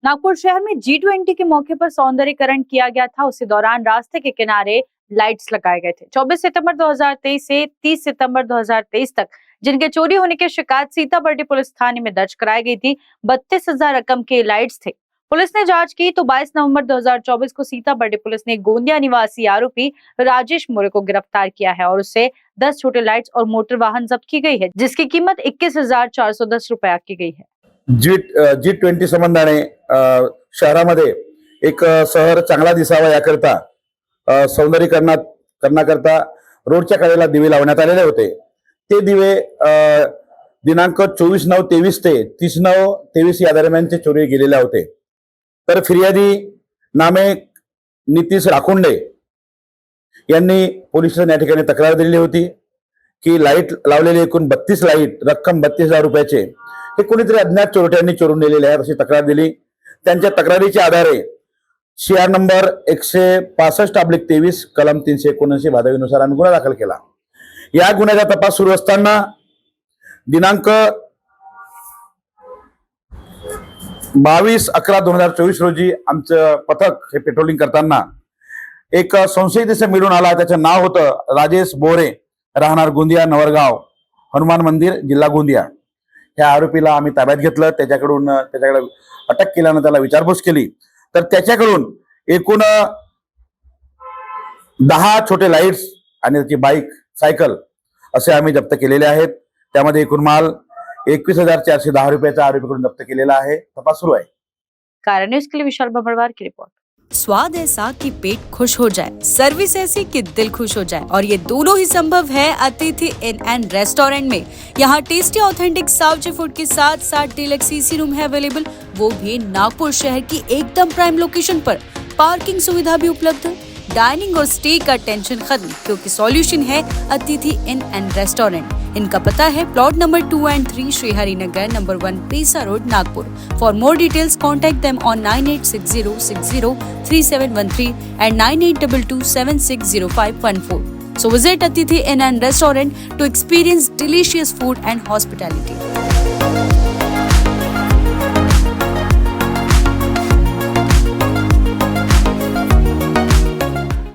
नागपुर शहर में G20 के मौके पर सौंदर्यीकरण किया गया था। उसी दौरान रास्ते के किनारे लाइट्स लगाए गए थे। 24 सितंबर 2023 से 30 सितंबर 2023 तक जिनके चोरी होने की शिकायत सीताबर्डी पुलिस थाने में दर्ज कराई गई थी, 32,000 रकम के लाइट्स थे। पुलिस ने जांच की तो 22 नवंबर 2024 को सीताबर्डी पुलिस ने गोंदिया निवासी आरोपी राजेश मोरे को गिरफ्तार किया है और उससे 10 छोटे लाइट्स और मोटर वाहन जब्त की गई है, जिसकी कीमत 21,410 रुपया की गई है। G20 संबंधाने शहरामध्ये एक शहर चांगला दिसावा याकरता करण्याकरता रोडच्या कडेला दिवे लावण्यात आलेले होते। ते दिवे दिनांक 24/9/23 ते 30/9/23 या दरम्यानचे चोरी गेलेले होते। तर फिर्यादी नामे नितीश राखुंडे यांनी पोलीस स्टेशन या ठिकाणी तक्रार दिलेली होती की लाईट लावलेले एकूण 32 लाईट रक्कम 32,000 रुपयाचे हे कोणीतरी अज्ञात चोरट्यांनी चोरून नेलेले आहेत अशी तक्रार दिली। त्यांच्या तक्रारीच्या आधारे CR नंबर 165/23 कलम 379 भादवीनुसार आम्ही गुन्हा दाखल केला। या गुन्ह्याचा तपास सुरू असताना दिनांक 22/11/2024 रोजी आमचं पथक हे पेट्रोलिंग करताना एक संशयित इसम मिळून आला। त्याचं नाव होतं राजेश बोरे, राहणार गोंदिया नवरगाव, हनुमान मंदिर, जिल्हा गोंदिया। या आरोपीला आम्ही ताब्यात घेतलं। त्याच्याकडे अटक केल्यानं त्याला विचारपूस केली तर त्याच्याकडून एकूण 10 छोटे लाईट्स आणि त्याची बाईक, सायकल असे आम्ही जप्त केलेले आहेत। त्यामध्ये एकूण माल 21,410 रुपयाचा आरोपीकडून जप्त केलेला आहे। तपास सुरू आहे। कारण न्यूज के लिए विशाल भंबरवार की रिपोर्ट। स्वाद ऐसा कि पेट खुश हो जाए, सर्विस ऐसी कि दिल खुश हो जाए, और ये दोनों ही संभव है अतिथि इन एंड रेस्टोरेंट में। यहाँ टेस्टी ऑथेंटिक साउथ फूड के साथ साथ डीलक्स एसी रूम है अवेलेबल, वो भी नागपुर शहर की एकदम प्राइम लोकेशन पर। पार्किंग सुविधा भी उपलब्ध। डाइनिंग और स्टे का टेंशन खत्म, क्योंकि सॉल्यूशन है अतिथि इन एंड रेस्टोरेंट। इनका पता है plot number 2 and 3 Shrihari Nagar, number 1 Pesa road, Nagpur. For more details contact them on 9860603713 and 9822760514. So visit Atithi Inn and Restaurant to experience delicious food and hospitality.